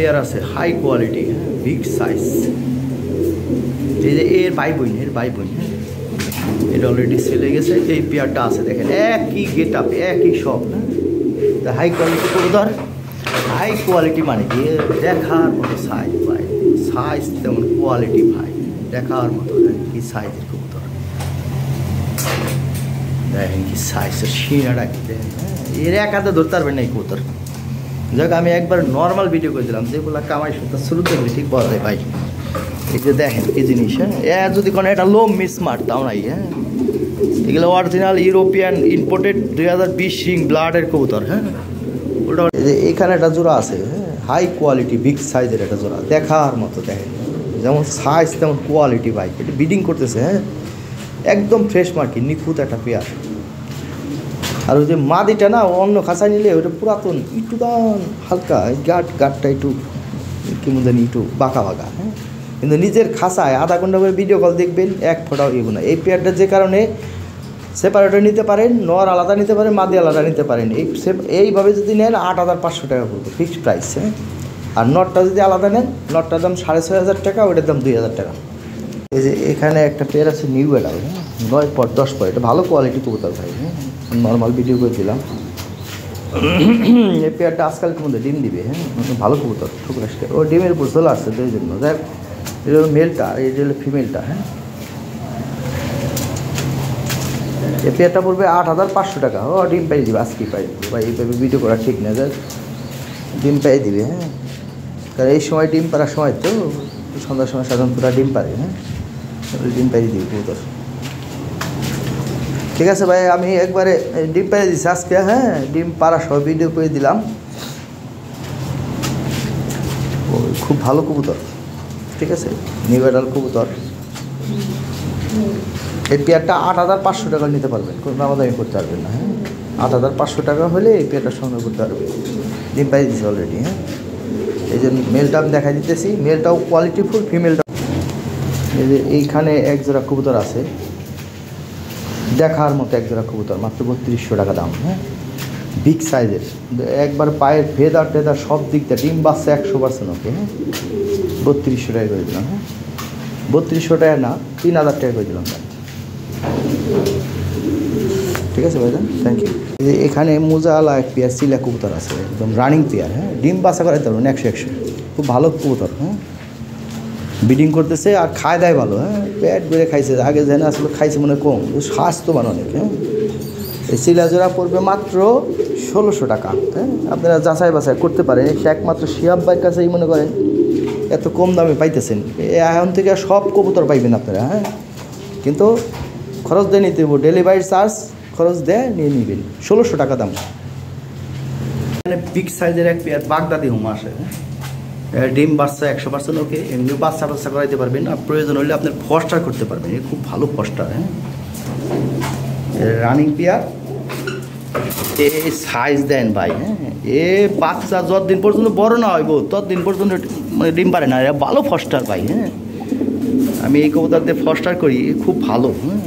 Pair আছে high quality, big size. এই যে এর ভাই বোন, হ্যাঁ, এটা অলরেডি সেলে গেছে। এই পেয়ারটা আছে দেখেন, একই গেট আপ, একই সব, হ্যাঁ। হাই কোয়ালিটি কবুতর, হাই কোয়ালিটি মানে কি দেখার মতো সাইজ ভাই, সাইজ তেমন কোয়ালিটি ভাই, দেখার মতো। কি সাইজের কবুতর দেখেন, কি সাইজের শিরাটা কি দেখেন, এর এক হাতে ধরতে পারবেন না এই কবুতর। যাক আমি একবার নর্মাল ভিডিও করেছিলাম, যেগুলো কামাই সুতা শুরুতে ঠিক বলা যায় ভাই। এই যে দেখেন কি জিনিস, হ্যাঁ, যদি কোনো একটা লো মিস মারতাম নাই, হ্যাঁ। এগুলো অরিজিনাল ইউরোপিয়ান ইম্পোর্টেড 2020 রিং ব্লাডের কবুতর, হ্যাঁ। ওটা এখানে একটা জোড়া আছে, হ্যাঁ, হাই কোয়ালিটি বিগ সাইজের একটা জোড়া, দেখার মতো। দেখেন যেমন সাইজ তেমন কোয়ালিটি ভাই, এটা ব্রিডিং করতেছে, হ্যাঁ, একদম ফ্রেশ মার্কি, নিখুঁত একটা পেয়ার। আর ওই যে মাদিটা না, অন্য খাঁচায় নিলে ওটা পুরাতন, একটু দাম হালকা, গাটটা একটু কেমন জানি একটু বাঁকা, হ্যাঁ। কিন্তু নিজের খাঁচায় আধা ঘন্টা করে ভিডিও কল দেখবেন, এক ফোঁটাও এগো না। এই পেয়ারটা যে কারণে সেপারেটর নিতে পারেন, নর আলাদা নিতে পারেন, মাদি আলাদা নিতে পারেন। এইভাবে যদি নেন 8,500 টাকা পড়বে ফিক্সড প্রাইস, হ্যাঁ। আর নটটা যদি আলাদা নেন, নটটার দাম 6,500 টাকা, ওইটার দাম 2,000 টাকা। এই যে এখানে একটা পেয়ার আছে নিউ এডাল, হ্যাঁ, 9 পর 10 পর, এটা ভালো কোয়ালিটি কবুতর ভাই, হ্যাঁ, নর্মাল ভিডিও করে দিলাম। এই পেয়ারটা আজকালকে মধ্যে ডিম দিবে, হ্যাঁ, ভালো কবুতর, ঠুকরাসকে ও ডিমের উপর চলে আসছে, ওই জন্য দেখ। এটা হলো মেলটা, এই যে হলো ফিমেলটা, হ্যাঁ। এই পেয়ারটা পড়বে 8,500 টাকা। ও ডিম পাই দিবে, আজকেই পাই দিবে ভাই, এইভাবে ভিডিও করা ঠিক না, দেখ ডিম পাই দিবে, হ্যাঁ। কারণ এই সময় ডিম পাড়ার সময় তো, সন্ধ্যার সময় সাধারণত পুরা ডিম পারে, হ্যাঁ, ডিম পাই দিবে কবুতর। ঠিক আছে ভাই, আমি একবারে ডিম পাড়িয়ে দিচ্ছি আজকে, হ্যাঁ, ডিম পাড়া সহ ভিডিও করে দিলাম। ও খুব ভালো কবুতর, ঠিক আছে, নিউ এডাল কবুতর। এই পেয়ারটা 8,500 টাকা নিতে পারবেন, কোনো দামাদামি করতে পারবেন না, হ্যাঁ। 8,500 টাকা হলে এই পেয়ারটার সংগ্রহ করতে পারবেন। ডিম পাড়িয়ে দিচ্ছি অলরেডি, হ্যাঁ। এই যে মেলটা আমি দেখাই দিতেছি, মেলটাও কোয়ালিটিফুল, ফিমেলটা। এই যে এইখানে এক জোড়া কবুতর আছে, দেখার মতো এক জোড়া কবুতর, মাত্র 3200 টাকা দাম, হ্যাঁ, বিগ সাইজের, একবার পায়ের ফেদার টেদার সব দিক দিয়ে ডিম বাচ্চা 100% ওকে, হ্যাঁ। 3200 টাকা করে দিলাম, হ্যাঁ, 3200 টাকা না, 3,000 টাকা করে দিলাম, ঠিক আছে ভাইজান, থ্যাংক ইউ। এখানে মোজাওয়ালা এক পেয়ার সিলা কবুতর আছে, একদম রানিং পেয়ার, হ্যাঁ, ডিম বাচ্চা করাইতে পারবেন 100, খুব ভালো কবুতর, হ্যাঁ, ব্রিডিং করতেছে আর খায় দায় ভালো, হ্যাঁ, পেট বেড়ে খাইছে, আগে যেন আসলে খাইছে মনে কম, স্বাস্থ্যবান অনেক, হ্যাঁ। এই সিলা জোড়া পড়বে মাত্র 1,600 টাকা, হ্যাঁ। আপনারা যাচাই বাছাই করতে পারেন, সে একমাত্র শিয়াব ভাইয়ের কাছেই মনে করেন এত কম দামে পাইতেছেন। এখন থেকে সব কবুতর পাইবেন আপনারা, হ্যাঁ, কিন্তু খরচ দিয়ে নিতে হবো, ডেলিভারি চার্জ খরচ দেয় নিয়ে নেবেন। 1,600 টাকা দাম। এখানে বিগ সাইজের এক পেয়ার বাগদাদি হুমা আসে, ডিম বাচ্চা 100% ওকে, এমনি বাচ্চা করাইতে পারবেন, আর প্রয়োজন হলে আপনার ফস্টার করতে পারবেন, এ খুব ভালো ফস্টার, হ্যাঁ, রানিং পেয়ার। এ সাইজ দেন ভাই, হ্যাঁ, এ বাচ্চা যতদিন পর্যন্ত বড় না হইব ততদিন পর্যন্ত মানে ডিম পারে না, এরা ভালো ফস্টার ভাই, হ্যাঁ। আমি এই কবুতর দিয়ে ফস্টার করি, খুব ভালো, হ্যাঁ।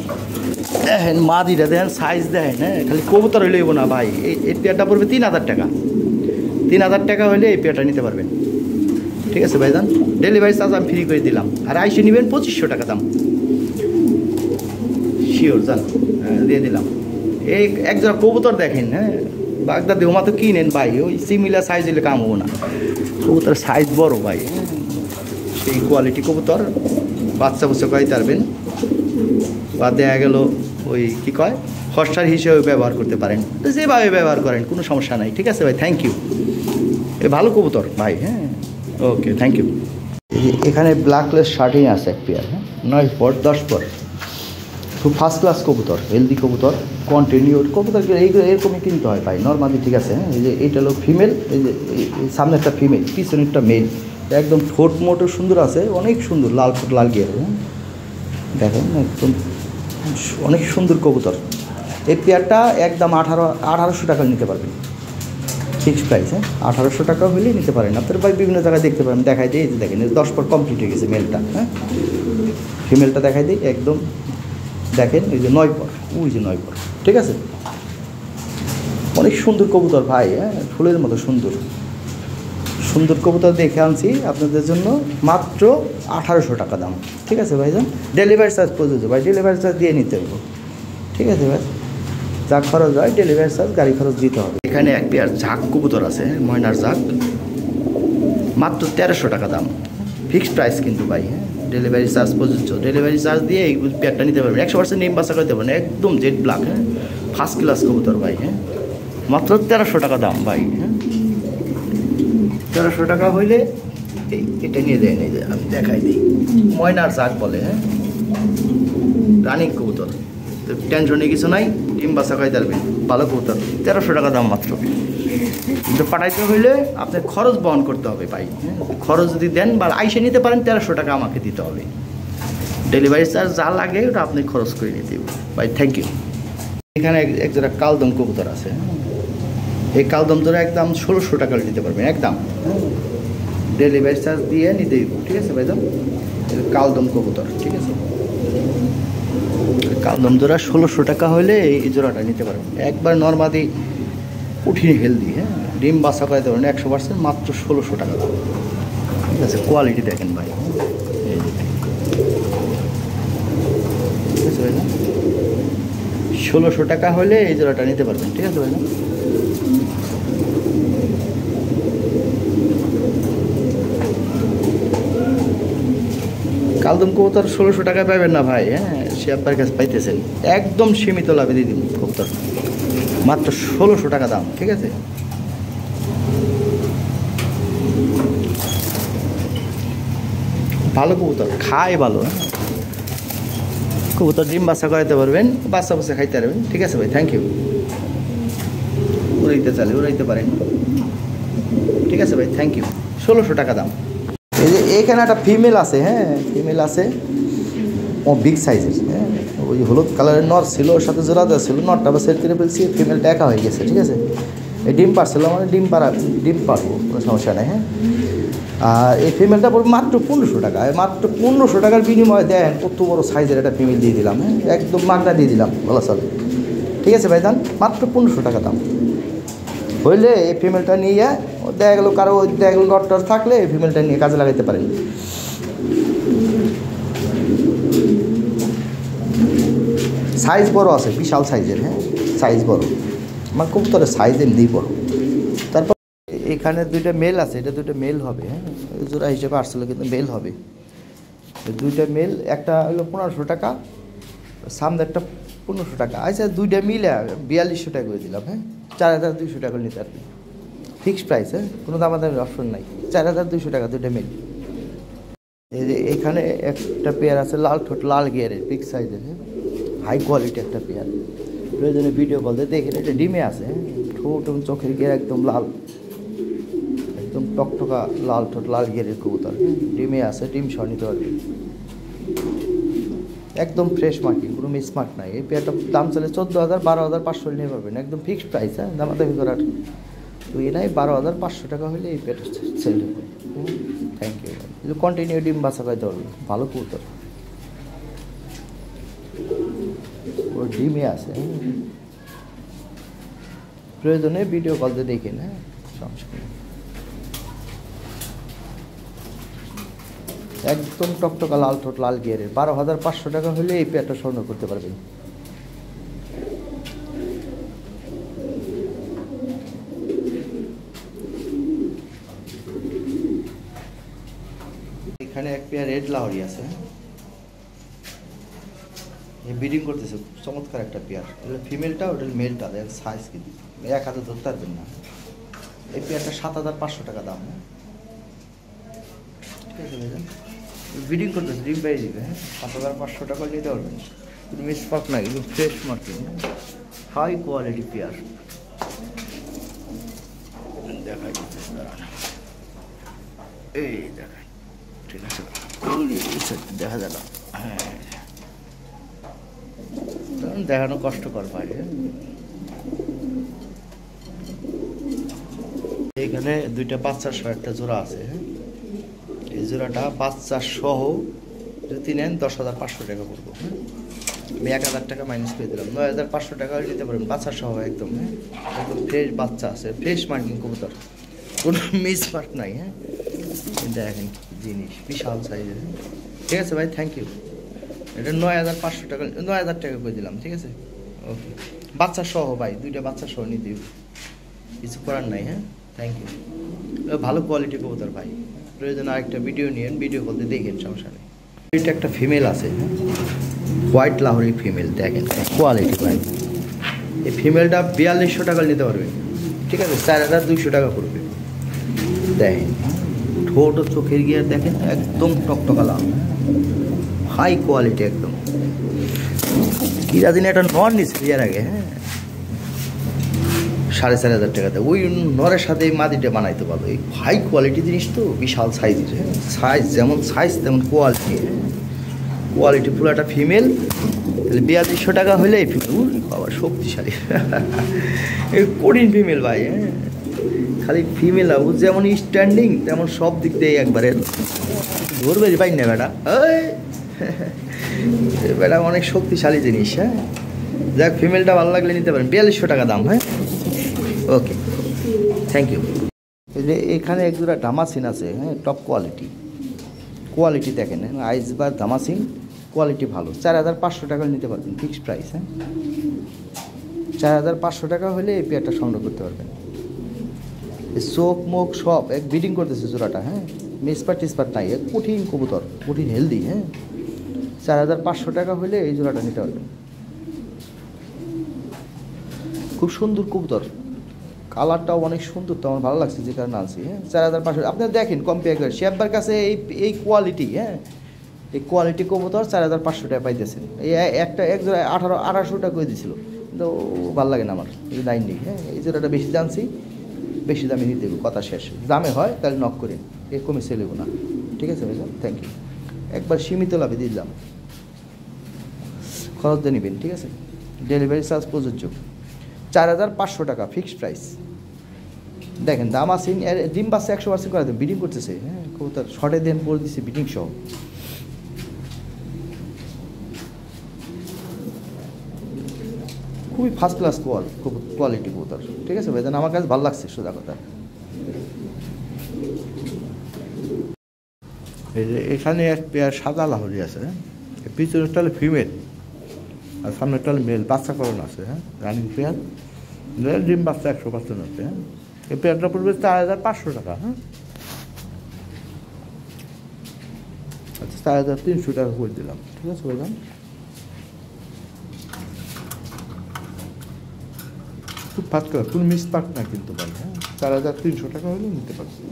দেখেন মাদিটা দেখেন, সাইজ দেখেন, হ্যাঁ, খালি কবুতর হইলে হইব না ভাই। এই পেয়ারটা পড়বে 3,000 টাকা, 3,000 টাকা হলে এই পেয়ারটা নিতে পারবেন, ঠিক আছে ভাইজান। ডেলিভারি চার্জ আমি ফ্রি করে দিলাম, আর আইসে নেবেন 2,500 টাকা দাম, শিওর জান, দিয়ে দিলাম। এই এক জোড়া কবুতর দেখেন, হ্যাঁ, বাগদাদি হুমা তো কিনেন ভাই, ওই সিমিলার সাইজ হলে কাম হবো না, কবুতর সাইজ বড় ভাই, সেই কোয়ালিটি কবুতর, বাচ্চা করাইতে পারবেন, বা দেখা গেল ওই কী কয় ফস্টার হিসেবে ব্যবহার করতে পারেন, যেভাবে ব্যবহার করেন কোনো সমস্যা নাই, ঠিক আছে ভাই, থ্যাংক ইউ। এ ভালো কবুতর ভাই, হ্যাঁ, ওকে, থ্যাংক ইউ। এখানে ব্ল্যাকলেস শার্টিং আছে এক পেয়ার, হ্যাঁ, 9 পর 10 পর, খুব ফার্স্ট ক্লাস কবুতর, হেলদি কবুতর, কন্টিনিউ কবুতর, এরকমই কিনতে হয় ভাই, নর্মালি, ঠিক আছে, হ্যাঁ। এই যে এইটা হলো ফিমেল, এই যে সামনে একটা ফিমেল, পিছনেরটা মেল, একদম ঠোঁট মোটো সুন্দর আছে, অনেক সুন্দর, লাল ঠোঁট লাল গিয়ে, হ্যাঁ, দেখেন একদম অনেক সুন্দর কবুতর। এই পেয়ারটা একদম 1,800 টাকা নিতে পারবেন, ফিক্সড প্রাইস, হ্যাঁ, 1,800 টাকা হলেই নিতে পারেন। আপনার ভাই বিভিন্ন জায়গায় দেখতে পারেন, দেখাই দিই, এই যে দেখেন 10 পর কমপ্লিট হয়ে গেছে মেলটা, হ্যাঁ, ফিমেলটা দেখাই দিই, একদম দেখেন, এই যে 9 পর, ওই যে 9 পর, ঠিক আছে, অনেক সুন্দর কবুতর ভাই, হ্যাঁ, ফুলের মতো সুন্দর সুন্দর কবুতর দেখে আনছি আপনাদের জন্য, মাত্র 1800 টাকা দাম। ঠিক আছে ভাইজান, ডেলিভারি চার্জ প্রযোজ্য ভাই, ডেলিভারি চার্জ দিয়ে নিতে হবে। ঠিক আছে ভাই, যা খরচ হয় ডেলিভারি চার্জ গাড়ি খরচ দিতে হবে। এখানে এক পেয়ার ঝাঁক কবুতর আছে, ময়নার ঝাঁক, মাত্র 1300 টাকা দাম, ফিক্সড প্রাইস কিন্তু ভাই। হ্যাঁ, ডেলিভারি চার্জ প্রযোজ্য, ডেলিভারি চার্জ দিয়ে এই পেয়ারটা নিতে পারবেন। 100% নিম বাসা করতে পারবেন, একদম জেড ব্ল্যাক। হ্যাঁ, ফার্স্ট ক্লাস কবুতর ভাই। হ্যাঁ, মাত্র 1300 টাকা দাম ভাই। হ্যাঁ, 1300 টাকা হইলে এটা নিয়ে দেয়, এই যে আমি দেখাই দিই, ময়নার ঝাঁক বলে। হ্যাঁ, রানিং কবুতর, টেনশনে কিছু নাই, ডিম বাসা খাইতে পারবেন, ভালো কবুতর। 1300 টাকা দাম মাত্র। কিন্তু পাঠাইতে হইলে আপনার খরচ বহন করতে হবে ভাই। হ্যাঁ, খরচ যদি দেন বা আইসে নিতে পারেন 1300 টাকা আমাকে দিতে হবে। ডেলিভারি চার্জ যা লাগে ওটা আপনি খরচ করে নিতে হবে ভাই। Thank you. এখানে এক জোড়া কালদম কবুতর আছে, এই কালদম জোড়া একদম 1600 টাকা নিতে পারবেন একদম, ডেলিভারি চার্জ দিয়ে নিতে দিব। ঠিক আছে ভাইজান, কালদম কবুতর। ঠিক আছে, কালদম জোড়া 1600 টাকা হলে এই জোড়াটা নিতে পারবেন, একবার নর্মালি কঠিন হেলদি। হ্যাঁ, ডিম বাসা করাইতে পারেন 100%, মাত্র 1600 টাকা দাম। ঠিক আছে, কোয়ালিটি দেখেন ভাই। ঠিক আছে ভাই, 1600 টাকা হলে এই জোড়াটা নিতে পারবেন। ঠিক আছে ভাই, কালদম কবুতর 1600 টাকায় পাবেন না ভাই। হ্যাঁ, সে আপনার কাছে পাইতেছেন, একদম সীমিত লাভে দিয়ে দিন কবুতর, মাত্র 1600 টাকা দাম। ঠিক আছে, ভালো কবুতর, খায় ভালো। হ্যাঁ, কবুতর ডিম বাচ্চা করাইতে পারবেন, বাচ্চা বাচ্চা খাইতে পারবেন। ঠিক আছে ভাই, থ্যাংক ইউ। উড়াইতে চালে উড়াইতে পারেন। ঠিক আছে ভাই, থ্যাংক ইউ। 1600 টাকা দাম। এই যে এখানে একটা ফিমেল আছে। হ্যাঁ, ফিমেল আছে, ও বিগ সাইজের। হ্যাঁ, ওই হলুদ কালারের নর ছিল, ওর সাথে জোড়া দেওয়া ছিল, নরটা বা সেট করে ফেলছি, ফিমেলটা একা হয়ে গেছে। ঠিক আছে, এই ডিম পারছিল, মানে ডিম পারবো, কোনো সমস্যা নেই। হ্যাঁ, আর এই ফিমেলটা পড়বে মাত্র 1500 টাকা। মাত্র 1500 টাকার বিনিময়ে দেন কত বড় সাইজের একটা ফিমেল দিয়ে দিলাম। হ্যাঁ, একদম মাগনা দিয়ে দিলাম, ভালো চলে। ঠিক আছে ভাই, দাম মাত্র 1500 টাকা দাম হইলে এই ফিমেলটা নিয়ে দেখা গেলো কারো দেখা গেলো নটর থাকলে এই ফিমেলটা নিয়ে কাজে লাগাইতে পারেন। সাইজ বড় আছে, বিশাল সাইজের। হ্যাঁ, সাইজ বড়, আমার কবুতরের সাইজ এমনি বড়। তারপর এখানে দুইটা মেল আছে, এটা দুইটা মেল হবে। হ্যাঁ, জোড়া হিসেবে আসলে কিন্তু মেল হবে, দুইটা মেল। একটা হলো 1500 টাকা, সামনে একটা 1500 টাকা। আচ্ছা, দুইটা মিলে 4200 টাকা করে দিলাম। হ্যাঁ, 4200 টাকা নিতে পারবেন, ফিক্সড প্রাইস। হ্যাঁ, কোনো দামাদামির অপশন নাই, 4200 টাকা দুইটা মিল। এই যে এখানে একটা পেয়ার আছে লাল ঠোঁট, লাল গিয়ারের, বিগ সাইজের। হ্যাঁ, হাই কোয়ালিটি একটা পেয়ার। প্রয়োজনে ভিডিও কল দিয়ে দেখেন, এটা ডিমে আছে। হ্যাঁ, ঠোঁট এবং চোখের গিয়ার একদম লাল, একদম টকটকা লাল ঠোঁট, লাল গিয়ারের কবুতর। ডিমে আছে, ডিম সহ নিতে পারবেন, একদম ফ্রেশ মার্কিং, কোনো মিসমার্ক নাই। এই পেয়ারটার দাম চলে 14,000, 12,500 নিয়ে পারবেন, একদম ফিক্সড প্রাইস। হ্যাঁ, দামাদামি করার তুই নাই, 12,500 টাকা হলে এই পেয়ারটা সেল হবে। Thank you. কিন্তু কন্টিনিউ ডিম বাচ্চা খাইতে পারবেন, ভালো কবুতর, ও ডিমে আছে। প্রয়োজনে ভিডিও কল দিয়ে দেখেন। হ্যাঁ, সমস্যা নেই, একদম টকটকা লাল ঠোঁট, লাল গিয়ারের, 12,500 টাকা হলে এই পেয়ারটা সংগ্রহ করতে পারবেন। এখানে এক পেয়ার রেড লাহরি আছে, ব্রিডিং করতেছে, চমৎকার একটা পেয়ার। এটা ফিমেলটা, ওটা মেলটা, দেখ সাইজ কিন্তু এক হাতে ধরতে পারবেন না। এই পেয়ারটা 7,500 টাকা দাম। ঠিক আছে ভাইজান, ব্রিডিং করতেছে, ডিম পেয়ে দিবে। হ্যাঁ, 7,500 টাকা নিতে পারবেন, কিন্তু মিসপাক না, কিন্তু fresh marking, high quality pair. দেখাই এই দেখাই, ঠিক আছে, দেখা যায় না। হ্যাঁ, দেখানো কষ্টকর ভাই। এখানে দুইটা বাচ্চা সহ একটা জোড়া আছে। হ্যাঁ, এই জোড়াটা বাচ্চা সহ যদি নেন 10,500 টাকা পড়বো। আমি 1,000 টাকা মাইনাস করে দিলাম, 9,500 টাকা নিতে পারবেন বাচ্চা সহ একদম। হ্যাঁ, একদম ফ্রেশ বাচ্চা আছে, ফ্রেশ মার্কিং কবুতর, কোনো মিসমার্ক নাই। হ্যাঁ দেখেন জিনিস বিশাল সাইজের। ঠিক আছে ভাই, থ্যাংক ইউ। এটা 9,500 টাকা, 9,000 টাকা করে দিলাম। ঠিক আছে, ওকে। বাচ্চা সহ ভাই, 2টা বাচ্চা সহ নিতে কিছু করার নাই। হ্যাঁ থ্যাংক ইউ। ভালো কোয়ালিটি কবুতর ভাই, প্রয়োজন আরেকটা ভিডিও নিয়েন, ভিডিও বলতে দেখেন, সমস্যা নেই। এটা একটা ফিমেল আছে, হ্যাঁ হোয়াইট লাহোরি ফিমেল, দেখেন কোয়ালিটি ভাই। এই ফিমেলটা 4200 টাকা নিতে পারবে। ঠিক আছে, 4200 টাকা পড়বে। দেখেন ঠোঁট ও চোখের গিয়ার দেখেন একদম টকটকা লাল, হাই কোয়ালিটি একদম। কিরাদিনে একটা নর নিচ্ছে বিয়ার আগে, হ্যাঁ 4,500 টাকাতে। ওই নরের সাথে এই মাদিটা বানাইতে পারবো। এই হাই কোয়ালিটি জিনিস তো, বিশাল সাইজের। হ্যাঁ সাইজ যেমন সাইজ তেমন কোয়ালিটি। হ্যাঁ কোয়ালিটি ফুল একটা ফিমেল, তাহলে 4200 টাকা হলে এই ফিমেল বাবা শক্তিশালী। এই কঠিন ফিমেল ভাই। হ্যাঁ খালি ফিমেল ও যেমন স্ট্যান্ডিং তেমন সব দিক দিয়ে একবারে ধরবে পাই না বেটা। বেটা অনেক শক্তিশালী জিনিস। হ্যাঁ যাক, ফিমেলটা ভালো লাগলে নিতে পারেন। 4200 টাকা দাম। হ্যাঁ ওকে, থ্যাংক ইউ। এখানে এক দুটা ডামাসিন আছে, হ্যাঁ টপ কোয়ালিটি। কোয়ালিটি দেখেন, আইস বা দামাসিন কোয়ালিটি ভালো। 4,500 টাকা নিতে পারবেন, ফিক্সড প্রাইস। হ্যাঁ 4,500 টাকা হলে এই পেয়ারটা সংগ্রহ করতে পারবেন। চোখ মুখ সব এক ব্রিডিং করতেছে জোড়াটা। হ্যাঁ মিসপাট টিসপাট নাই, এক কঠিন কবুতর, কঠিন হেলদি। হ্যাঁ 4,500 টাকা হলে এই জোড়াটা নিতে পারবেন। খুব সুন্দর কবুতর, কালারটাও অনেক সুন্দর, তো আমার ভালো লাগছে যে কারণে আনছি। হ্যাঁ 4,500 আপনারা দেখেন কম্পেয়ার করে শেফবার কাছে এই কোয়ালিটি। হ্যাঁ এই কোয়ালিটি কবুতর 4,500 টাকা পাইতেছেন। এই এক জোড়া 1800 টাকা করে দিয়েছিল, কিন্তু ভালো লাগে না আমার, এই লাইন নেই। হ্যাঁ এই জোড়াটা বেশি জানছি, বেশি দামে নিতে দেবো, কথা শেষ। দামে হয় তাহলে নক করেন, এ কমে সেলেব না। ঠিক আছে ভাইজান, থ্যাংক ইউ। একবার সীমিত লাভে দিয়ে দিলাম, খরচ দিয়ে নেবেন। ঠিক আছে, ডেলিভারি চার্জ প্রযোজ্য। 4,500 টাকা ফিক্সড প্রাইস। দেখেন দাম আছে, ডিম বাচ্চা 100% করে দেন, বিডিং করতেছে। হ্যাঁ কবুতর শর্টে দেন করে দিচ্ছে বিডিং সহ। খুবই ফার্স্ট ক্লাস কোয়ালিটি কবুতর। ঠিক আছে ভাইজান, আমার কাছে ভালো লাগছে সোজা কথা। এখানে এক পেয়ার সাদা লাহোরি আছে। হ্যাঁ পিছনেরটা হলে ফিমেল আর সামনেরটা হলে মেল, বাচ্চা করণ আছে। হ্যাঁ রানিং পেয়ার, ডিম বাচ্চা 100% আছে। হ্যাঁ এই পেয়ারটা পড়বে 4,500 টাকা। হ্যাঁ আচ্ছা 4,300 টাকা করে দিলাম। ঠিক আছে ভাইজান, খুব ফাস্ট করে, কোনো মিস পার্ট না কিন্তু ভাই। হ্যাঁ 4,300 টাকা হলে নিতে পারছি।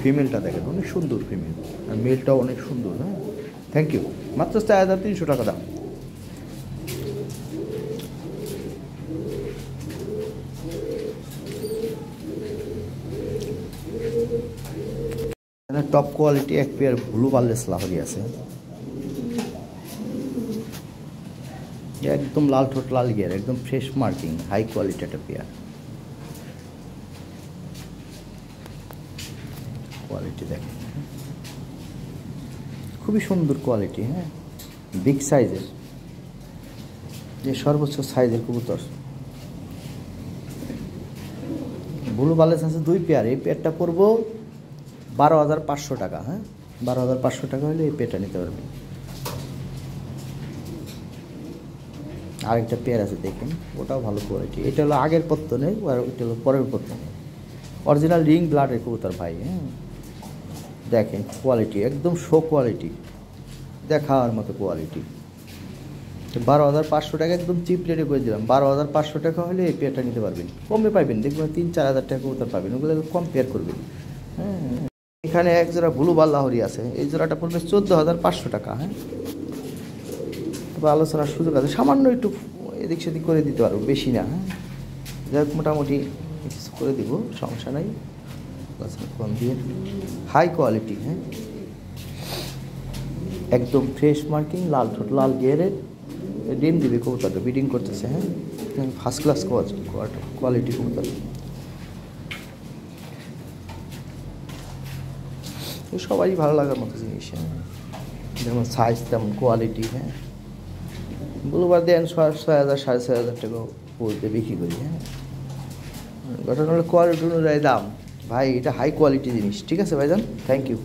ফিমেলটা দেখেন অনেক সুন্দর ফিমেল, আর মেলটাও অনেক সুন্দর। হ্যাঁ থ্যাংক ইউ। মাত্র 4,300 টাকা দাম। টপ কোয়ালিটি এক পেয়ার ব্লু বার্লেস লাহোরি আছে, একদম লাল ঠোঁট লাল গিয়ার, একদম ফ্রেশ মার্কিং, হাই কোয়ালিটি একটা পেয়ার। কোয়ালিটি দেখেন খুবই সুন্দর কোয়ালিটি। হ্যাঁ বিগ সাইজের, যে সর্বোচ্চ সাইজের কবুতর। ব্লু বার্লেস আছে 2 পেয়ার। এই পেয়ারটা পড়বো 12,500 টাকা। হ্যাঁ 12,500 টাকা হলে এই পেয়ারটা নিতে পারবেন। আরেকটা পেয়ার আছে দেখেন, ওটাও ভালো কোয়ালিটি। এটা হলো আগের পত্তনে, আর ওইটা হলো পরের পত্তনে। অরিজিনাল রিং ব্লাডের কবুতর ভাই। হ্যাঁ দেখেন কোয়ালিটি একদম শো কোয়ালিটি, দেখার মতো কোয়ালিটি। 12,500 টাকা একদম চিপ রেটে করে দিলাম। 12,500 টাকা হলে এই পেয়ারটা নিতে পারবেন, কমে পাবেন। দেখবেন 3-4 হাজার টাকা কবুতর পাবেন, ওগুলো কম পেয়ার করবেন। হ্যাঁ এখানে এক জোড়া ব্লু বার লাহোরি আছে, এই জোড়াটা পড়বে 14,500 টাকা। হ্যাঁ তবে আলোচনার সুযোগ আছে, সামান্য একটু এদিক সেদিক করে দিতে পারবো, বেশি না। হ্যাঁ যাই হোক মোটামুটি কিছু করে দিব, সমস্যা নাই। কম দিয়ে হাই কোয়ালিটি। হ্যাঁ একদম ফ্রেশ মার্কিং, লাল ঠোঁট লাল গিয়ারের, ডিম দিবে কবুতরটা, ব্রিডিং করতেছে। হ্যাঁ ফার্স্ট ক্লাস কোয়ালিটি কবুতর। সবাই ভালো লাগার মতো জিনিস। হ্যাঁ যেমন সাইজ তেমন কোয়ালিটি। হ্যাঁ ব্লুবার দেন 6,000 সাড়ে 6,000 টাকা বলতে বিক্রি করি। হ্যাঁ ঘটনা হলো কোয়ালিটি অনুযায়ী দাম ভাই, এটা হাই কোয়ালিটি জিনিস। ঠিক আছে ভাইজান, থ্যাংক ইউ।